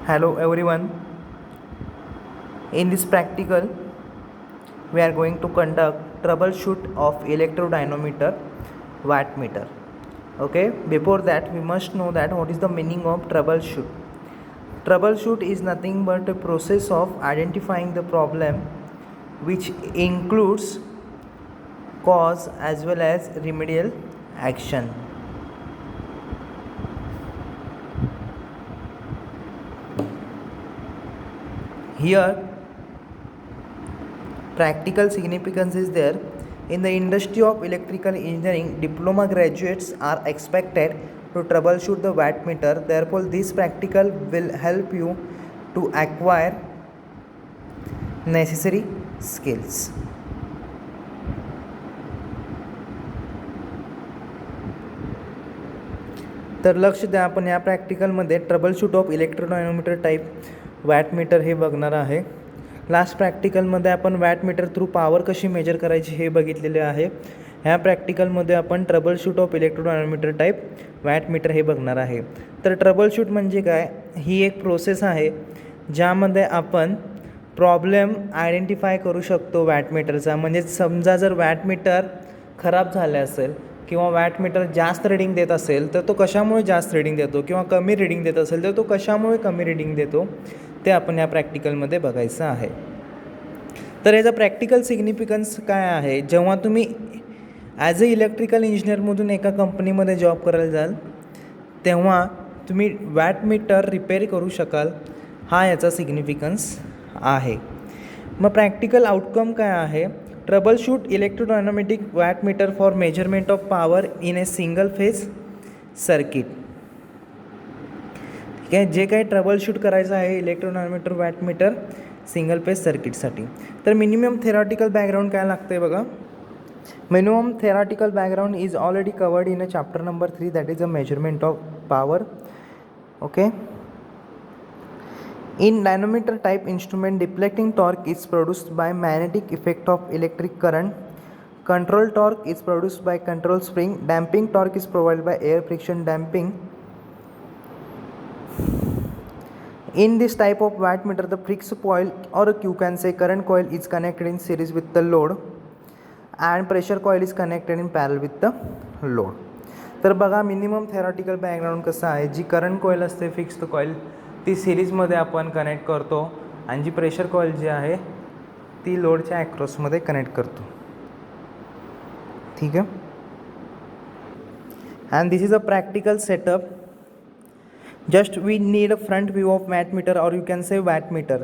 Hello everyone. In this practical, we are going to conduct troubleshoot of electrodynamometer wattmeter. Okay. Before that, we must know that what is the meaning of troubleshoot. Troubleshoot is nothing but a process of identifying the problem, which includes cause as well as remedial action. Here, practical significance is there. In the industry of electrical engineering, diploma graduates are expected to troubleshoot the wattmeter. Therefore, this practical will help you to acquire necessary skills. तर लक्ष द्या, आपण या प्रॅक्टिकलमध्ये troubleshoot of इलेक्ट्रोडायनोमीटर type wattmeter हे बघणार आहे. Last प्रॅक्टिकलमध्ये आपण wattmeter through power कशी मेजर करायची हे बघितलेले आहे. ह्या प्रॅक्टिकलमध्ये आपण ट्रबलशूट ऑफ इलेक्ट्रोडायनोमीटर टाईप वॅटमीटर हे बघणार आहे. तर ट्रबलशूट म्हणजे काय, ही एक प्रोसेस आहे ज्यामध्ये आपण प्रॉब्लेम आयडेंटिफाय करू शकतो वॅटमीटरचा. म्हणजे समजा जर वॅटमीटर खराब झाले असेल किंवा वॅटमीटर जास्त रीडिंग देत असेल तर तो कशामुळे जास्त रीडिंग देतो, किंवा कमी रीडिंग देत असेल तर तो कशामुळे कमी रीडिंग देतो, ते आपण या प्रॅक्टिकलमध्ये बघायचं आहे. तर याचा प्रॅक्टिकल सिग्निफिकन्स काय आहे, जेव्हा तुम्ही ॲज अ इलेक्ट्रिकल इंजिनियरमधून एका कंपनीमध्ये जॉब करायला जाल तेव्हा तुम्ही वॅटमीटर रिपेअर करू शकाल, हा याचा सिग्निफिकन्स आहे. मग प्रॅक्टिकल आउटकम काय आहे, troubleshoot electrodynamometer wattmeter for measurement of power in a single phase circuit. ठीक आहे, जे काही ट्रबलशूट करायचं आहे इलेक्ट्रोडायनोमीटर वॅटमीटर सिंगल फेज सर्किटसाठी. तर मिनिमम थेरॉटिकल बॅकग्राऊंड काय लागतं आहे बघा. Minimum theoretical background is already covered in a chapter number 3, that is a measurement of power. Okay. In dynamometer type instrument, deflecting torque is produced by magnetic effect of electric current. Control torque is produced by control spring. Damping torque is provided by air friction damping. In this type of wattmeter, the fixed coil, or you can say current coil, is connected in series with the load, and pressure coil is connected in parallel with the load. तर बघा minimum theoretical background कसं आहे, जी current coil असते fixed coil ती सिरीजमध्ये आपण connect करतो, आणि जी प्रेशर कॉईल जी आहे ती लोडच्या ॲक्रॉसमध्ये कनेक्ट करतो. ठीक आहे. And this is a practical setup. Just we need a front view of wattmeter, और you can say wattmeter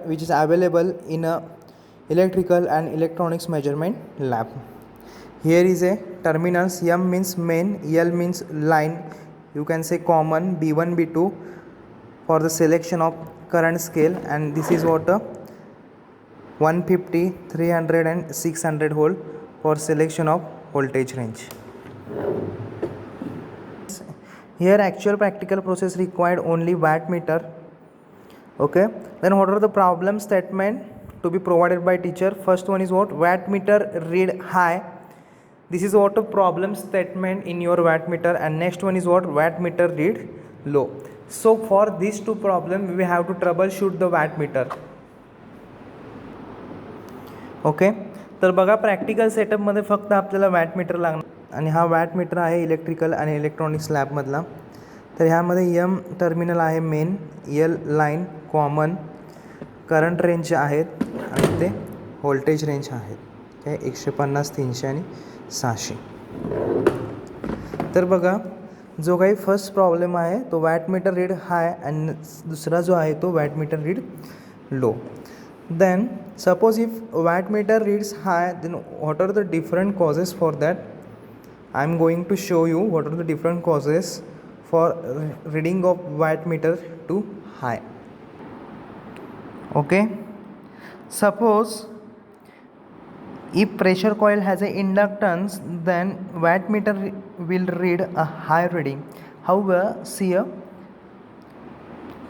which is available in a electrical and electronics measurement lab. Here is a terminals. M means main, L means line, you can say common, B1 B2 for the selection of current scale, and this is what 150 300 and 600 volt for selection of voltage range. Here actual practical process required only wattmeter. Okay, then what are the problem statement to be provided by teacher? First one is what, wattmeter read high. This is what a problem statement in your wattmeter, and next one is what, wattmeter read low. So for these two problem we have to troubleshoot the wattmeter. Okay. तर बघा practical सेटअपमध्ये फक्त आपल्याला wattmeter लागणार, आणि हा wattmeter आहे electrical आणि इलेक्ट्रॉनिक्स लॅबमधला. तर ह्यामध्ये एम टर्मिनल आहे main, L line common, current range आहेत आणि ते व्होल्टेज रेंज आहेत. काय 150 300 आणि 600. तर बघा जो काही फर्स्ट प्रॉब्लेम आहे तो वॅटमीटर रीड हाय, आणि दुसरा जो आहे तो wattmeter read low. Then suppose if wattmeter reads high, then what are the different causes for that. I am going to show you what are the different causes for reading of wattmeter to high. Okay. Suppose if pressure coil has a inductance, then wattmeter will read a high reading. However, see a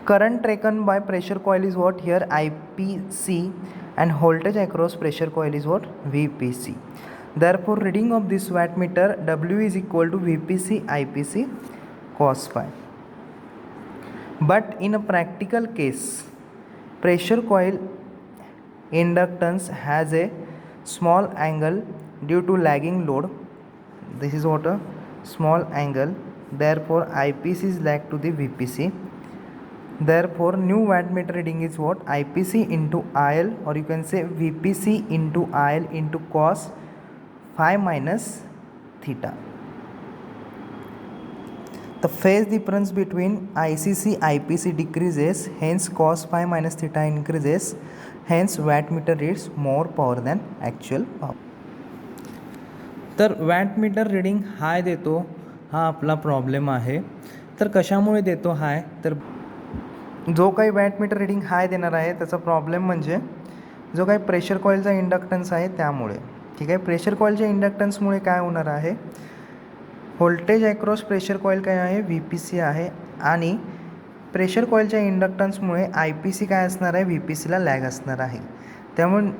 current taken by pressure coil is what, here IPC, and voltage across pressure coil is what, VPC. Therefore reading of this wattmeter W is equal to VPC IPC cos phi. But in a practical case, pressure coil inductance has a small angle due to lagging load. This is what a small angle. Therefore, IPC is lag to the VPC. Therefore, new wattmeter reading is what? IPC into IL, or you can say VPC into IL into cos phi minus theta. The phase difference between ICC IPC decreases, hence cos phi minus theta increases, hence wattmeter reads more power than actual power. तर wattmeter reading हाय देतो, हा आपला problem आहे. तर कशामुळे देतो हाय? तर जो काही वॅटमीटर रीडिंग हाय देणार आहे त्याचा प्रॉब्लेम म्हणजे जो काही प्रेशर कॉईलचा इंडक्टन्स आहे त्यामुळे. ठीक आहे, प्रेशर कॉईलच्या इंडक्टन्समुळे काय होणार आहे? व्होल्टेज अक्रॉस प्रेशर कॉईल काय आहे? VPC आहे. आणि प्रेशर कॉईलच्या इंडक्टन्समुळे IPC काय असणार आहे? VPCला लॅग असणार आहे. त्यामुळे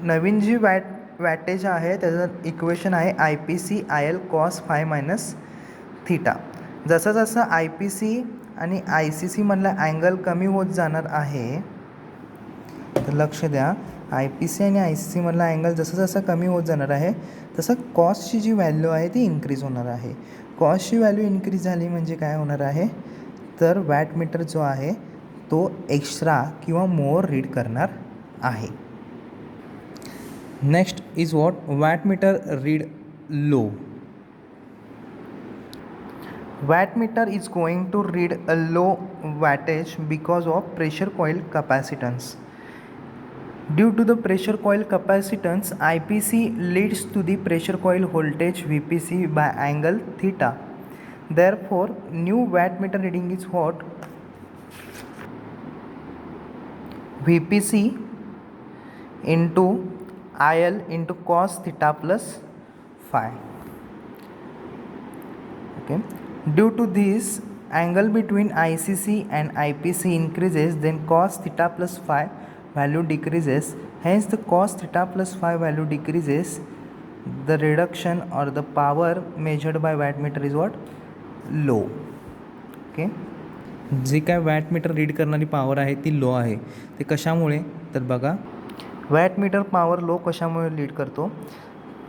नवीन जी वॅटेज आहे त्याचं इक्वेशन आहे IPC IL cos phi minus theta. जसं जसं IPC आणि ICC मधला अँगल कमी होत जाणार आहे, तर लक्ष द्या, IPC आणि ICC मधला अँगल जसं जसं कमी होत जाणार आहे तसं कॉस्टची जी व्हॅल्यू आहे ती इन्क्रीज होणार आहे. कॉस्टची व्हॅल्यू इन्क्रीज झाली म्हणजे काय होणार आहे? तर वॅटमीटर जो आहे तो एक्स्ट्रा किंवा मोर रीड करणार आहे. Next is what? Wattmeter read low. Wattmeter is going to read a low wattage because of pressure coil capacitance. Due to the pressure coil capacitance, IPC leads to the pressure coil voltage VPC by angle theta. Therefore, new wattmeter reading is what? VPC into IL into cos theta plus phi. Okay. Due to this, angle between ICC and IPC increases, then cos theta plus phi value decreases. Hence, the cos theta plus phi value decreases. The reduction or the power measured by wattmeter is what? Low. Okay. जी काय wattmeter read करणारी power आहे ती low आहे. ते कशामुळे? तर बघा, wattmeter power low कशामुळे लीड करतो?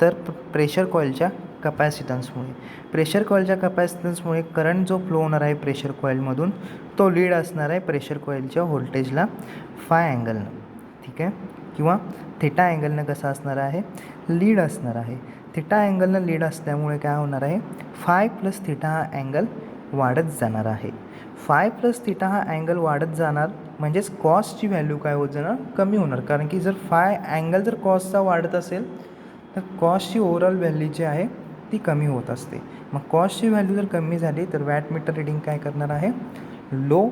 तर प्रेशर कॉईलच्या कपॅसिटन्समुळे. प्रेशर कॉईलच्या कपॅसिटन्समुळे करंट जो फ्लो होणार आहे प्रेशर कॉईलमधून तो लीड असणार आहे प्रेशर कॉईलच्या व्होल्टेजला फाय अँगलनं. ठीक आहे, किंवा थिटा अँगलनं कसं असणार आहे? लीड असणार आहे. थिटा अँगलनं लीड असल्यामुळे काय होणार आहे? फाय प्लस थिटा हा अँगल वाढत जाणार आहे. फाय प्लस थिटा हा अँगल वाढत जाणार म्हणजेच कॉस्टची व्हॅल्यू काय होत जाणार? कमी होणार. कारण की जर फाय अँगल जर कॉस्टचा वाढत असेल तर कॉस्टची ओव्हरऑल व्हॅल्यू जी आहे ती कमी होत असते. मग कॉस्टची व्हॅल्यू जर कमी झाली तर वॅटमीटर रीडिंग काय करणार आहे? लो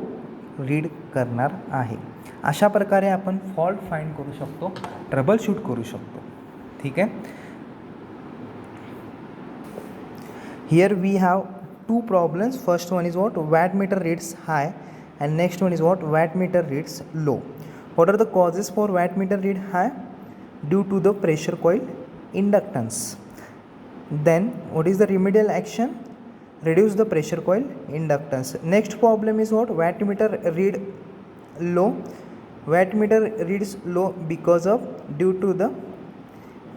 रीड करणार आहे. अशा प्रकारे आपण फॉल्ट फाइंड करू शकतो, ट्रबल शूट करू शकतो. ठीक आहे. Here we have two problems. First one is what? Wattmeter reads high and next one is what? Wattmeter reads low. What are the causes for wattmeter read high? Due to the pressure coil inductance. Then what is the remedial action? Reduce the pressure coil inductance. Next problem is what? Wattmeter read low. Wattmeter reads low because of due to the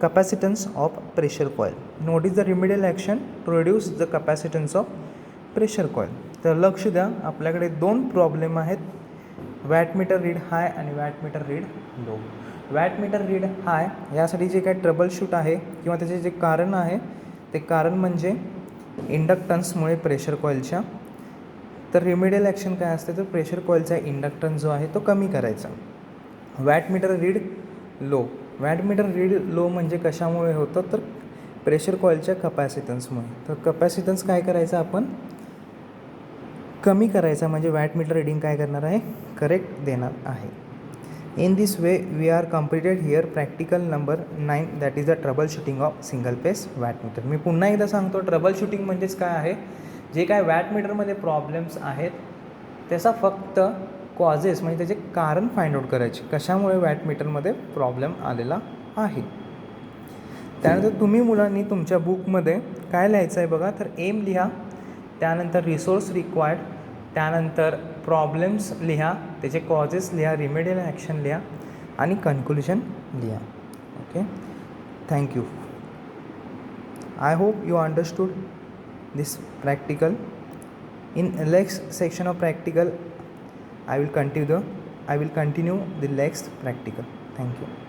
capacitance of pressure coil. And what is the remedial action? To reduce the capacitance of pressure coil. तर लक्ष द्या, आपल्याकडे दोन problem आहेत, wattmeter read high आणि wattmeter read low. Wattmeter read high यासाठी जे काही ट्रबल शूट आहे किंवा त्याचे जे कारण आहे ते कारण म्हणजे इंडक्टन्समुळे प्रेशर कॉईलच्या. तर रिमेडियल ॲक्शन काय असते? तर प्रेशर कॉईलचा इंडक्टन्स जो आहे तो कमी करायचा. Wattmeter read low. Wattmeter read low म्हणजे कशामुळे होतं? तर प्रेशर कॉईलच्या कपॅसिटन्समुळे. तर कपॅसिटन्स काय करायचं? आपण कमी करायचा म्हणजे वॅटमीटर रीडिंग काय करणार आहे? करेक्ट देणार आहे. In this way we are completed here practical number 9, that is the trouble shooting of single phase wattmeter. मी पुन्हा एकदा सांगतो, ट्रबल शूटिंग म्हणजेच काय आहे? जे काय वॅटमीटरमध्ये प्रॉब्लेम्स आहेत त्याचा फक्त कॉजेस म्हणजे त्याचे कारण फाइंड आउट करायचे, कशामुळे वॅटमीटरमध्ये प्रॉब्लेम आलेला आहे. त्यानंतर तुम्ही मुलांनी तुमच्या बुकमध्ये काय लिहायचं आहे बघा? तर एम लिहा, त्यानंतर रिसोर्स रिक्वायर्ड, त्यानंतर प्रॉब्लेम्स लिहा, त्याचे कॉजेस लिहा, रिमेडियल ॲक्शन लिहा आणि कन्क्लुजन लिहा. Okay, thank you. I hope you understood this practical. In next section of practical I will continue the next practical. Thank you.